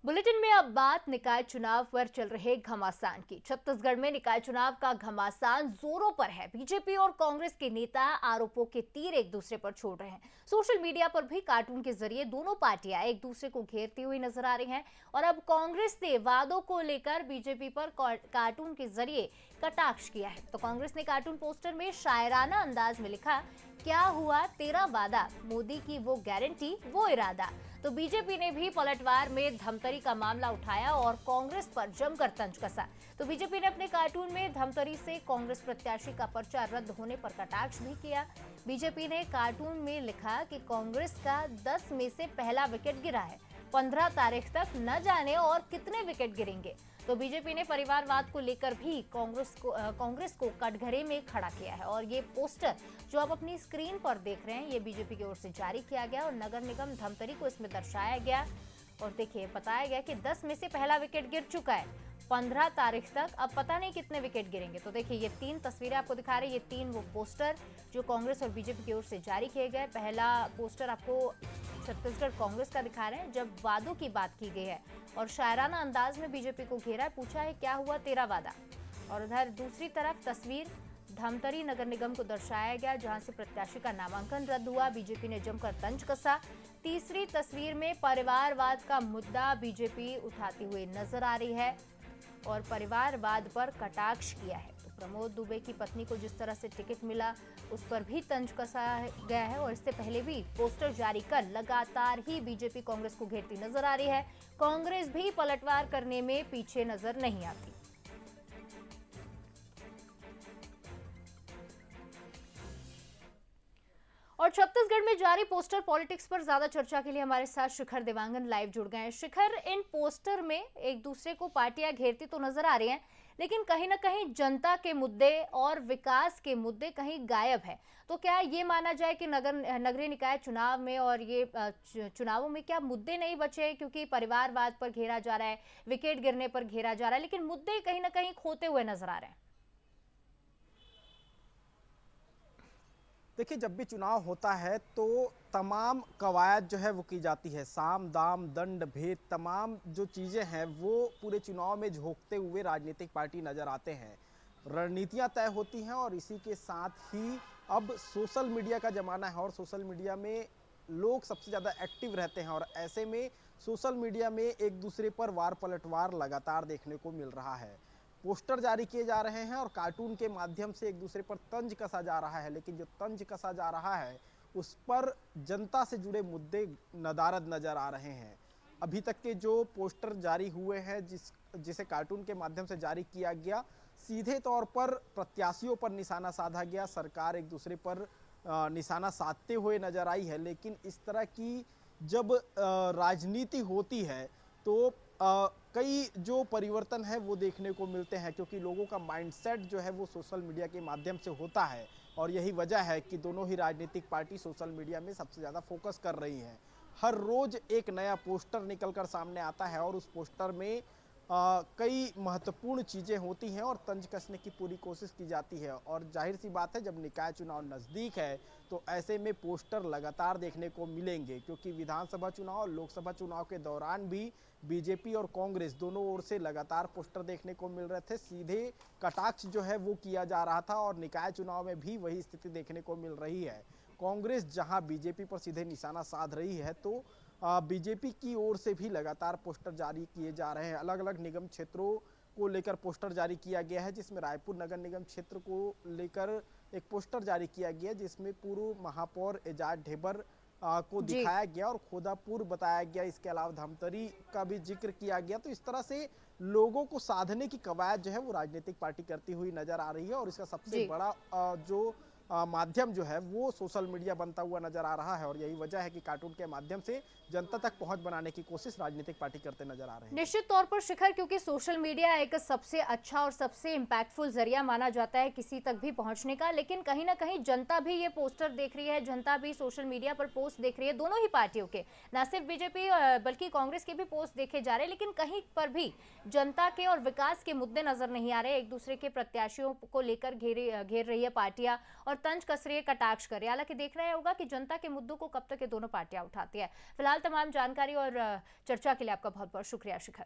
Bulletin में अब बात निकाय चुनाव पर चल रहे घमासान की। छत्तीसगढ़ में निकाय चुनाव का घमासान जोरों पर है। बीजेपी और कांग्रेस के नेता आरोपों के तीर एक दूसरे पर छोड़ रहे हैं। सोशल मीडिया पर भी कार्टून के जरिए दोनों पार्टियां एक दूसरे को घेरती हुई नजर आ रही हैं और अब कांग्रेस ने वादों को लेकर बीजेपी पर कार्टून के जरिए कटाक्ष किया है। तो कांग्रेस ने कार्टून पोस्टर में शायराना अंदाज में लिखा, क्या हुआ तेरा वादा, मोदी की वो गारंटी वो इरादा। तो बीजेपी ने भी पलटवार में धमतरी का मामला उठाया और कांग्रेस पर जमकर तंज कसा। तो बीजेपी ने अपने कार्टून में धमतरी से कांग्रेस प्रत्याशी का पर्चा रद्द होने पर कटाक्ष भी किया। बीजेपी ने कार्टून में लिखा कि कांग्रेस का 10 में से पहला विकेट गिरा है, 15 तारीख तक न जाने और कितने विकेट गिरेंगे। तो बीजेपी ने परिवारवाद को लेकर भी कांग्रेस को कटघरे में खड़ा किया है और ये पोस्टर जो आप अपनी स्क्रीन पर देख रहे हैं, ये बीजेपी की ओर से जारी किया गया और नगर निगम धमतरी को इसमें दर्शाया गया। और देखिए, बताया गया कि 10 में से पहला विकेट गिर चुका है, 15 तारीख तक अब पता नहीं कितने विकेट गिरेंगे। तो देखिए, ये 3 तस्वीरें आपको दिखा रहे हैं, ये 3 वो पोस्टर जो कांग्रेस और बीजेपी की ओर से जारी किए गए। पहला पोस्टर आपको छत्तीसगढ़ कांग्रेस का दिखा रहे हैं जब वादों की बात की गई है और शायराना अंदाज में बीजेपी को घेरा है, पूछा है क्या हुआ तेरा वादा। और उधर दूसरी तरफ तस्वीर धमतरी नगर निगम को दर्शाया गया जहां से प्रत्याशी का नामांकन रद्द हुआ। बीजेपी ने जमकर तंज कसा। तीसरी तस्वीर में परिवारवाद का मुद्दा बीजेपी उठाती हुई नजर आ रही है और परिवारवाद पर कटाक्ष किया है। तो प्रमोद दुबे की पत्नी को जिस तरह से टिकट मिला उस पर भी तंज कसा गया है और इससे पहले भी पोस्टर जारी कर लगातार ही बीजेपी कांग्रेस को घेरती नजर आ रही है। कांग्रेस भी पलटवार करने में पीछे नजर नहीं आती। और छत्तीसगढ़ में जारी पोस्टर पॉलिटिक्स पर ज्यादा चर्चा के लिए हमारे साथ शिखर देवांगन लाइव जुड़ गए हैं। शिखर, इन पोस्टर में एक दूसरे को पार्टियां घेरती तो नजर आ रही हैं, लेकिन कहीं ना कहीं जनता के मुद्दे और विकास के मुद्दे कहीं गायब है। तो क्या ये माना जाए कि नगरीय निकाय चुनाव में और ये चुनावों में क्या मुद्दे नहीं बचे, क्योंकि परिवारवाद पर घेरा जा रहा है, विकेट गिरने पर घेरा जा रहा है, लेकिन मुद्दे कहीं ना कहीं खोते हुए नजर आ रहे हैं? देखिए, जब भी चुनाव होता है तो तमाम कवायद जो है वो की जाती है। साम दाम दंड भेद तमाम जो चीज़ें हैं वो पूरे चुनाव में झोंकते हुए राजनीतिक पार्टी नज़र आते हैं। रणनीतियां तय होती हैं और इसी के साथ ही अब सोशल मीडिया का ज़माना है और सोशल मीडिया में लोग सबसे ज़्यादा एक्टिव रहते हैं और ऐसे में सोशल मीडिया में एक दूसरे पर वार पलटवार लगातार देखने को मिल रहा है। पोस्टर जारी किए जा रहे हैं और कार्टून के माध्यम से एक दूसरे पर तंज कसा जा रहा है, लेकिन जो तंज कसा जा रहा है उस पर जनता से जुड़े मुद्दे नदारद नजर आ रहे हैं। अभी तक के जो पोस्टर जारी हुए हैं जिसे कार्टून के माध्यम से जारी किया गया, सीधे तौर पर प्रत्याशियों पर निशाना साधा गया। सरकार एक दूसरे पर निशाना साधते हुए नजर आई है, लेकिन इस तरह की जब राजनीति होती है तो कई जो परिवर्तन है वो देखने को मिलते हैं, क्योंकि लोगों का माइंडसेट जो है वो सोशल मीडिया के माध्यम से होता है और यही वजह है कि दोनों ही राजनीतिक पार्टी सोशल मीडिया में सबसे ज़्यादा फोकस कर रही हैं। हर रोज़ एक नया पोस्टर निकलकर सामने आता है और उस पोस्टर में कई महत्वपूर्ण चीज़ें होती हैं और तंज कसने की पूरी कोशिश की जाती है। और जाहिर सी बात है, जब निकाय चुनाव नज़दीक है तो ऐसे में पोस्टर लगातार देखने को मिलेंगे, क्योंकि विधानसभा चुनाव और लोकसभा चुनाव के दौरान भी बीजेपी और कांग्रेस दोनों ओर से लगातार पोस्टर देखने को मिल रहे थे। सीधे कटाक्ष जो है वो किया जा रहा था और निकाय चुनाव में भी वही स्थिति देखने को मिल रही है। कांग्रेस जहां बीजेपी पर सीधे निशाना साध रही है तो बीजेपी की ओर से भी लगातार पोस्टर जारी किए जा रहे हैं। अलग अलग निगम क्षेत्रों को लेकर पोस्टर जारी किया गया है, जिसमें रायपुर नगर निगम क्षेत्र को लेकर एक पोस्टर जारी किया गया जिसमें पूर्व महापौर एजाज ढेबर को दिखाया गया और खोदापुर बताया गया। इसके अलावा धमतरी का भी जिक्र किया गया। तो इस तरह से लोगों को साधने की कवायद जो है वो राजनीतिक पार्टी करती हुई नजर आ रही है और इसका सबसे बड़ा जो माध्यम जो है वो सोशल मीडिया बनता हुआ नजर आ रहा है और यही वजह है कि कार्टून के माध्यम से जनता तक पहुंच बनाने की कोशिश राजनीतिक पार्टी करते नजर आ रहे हैं। निश्चित तौर पर शिखर, क्योंकि सोशल मीडिया एक सबसे अच्छा और सबसे इम्पैक्टफुल जरिया माना जाता है किसी तक भी पहुंचने का, लेकिन कहीं ना कहीं जनता भी ये पोस्टर देख रही है, जनता भी सोशल मीडिया पर पोस्ट देख रही है। दोनों ही पार्टियों के, ना सिर्फ बीजेपी बल्कि कांग्रेस के भी पोस्ट देखे जा रहे हैं, लेकिन कहीं पर भी जनता के और विकास के मुद्दे नजर नहीं आ रहे। एक दूसरे के प्रत्याशियों को लेकर घेर रही है पार्टियां और और तंज कस रही है, कटाक्ष कर रही है। हालांकि देखना यह होगा कि जनता के मुद्दों को कब तक ये दोनों पार्टियां उठाती है। फिलहाल तमाम जानकारी और चर्चा के लिए आपका बहुत बहुत शुक्रिया शिखर।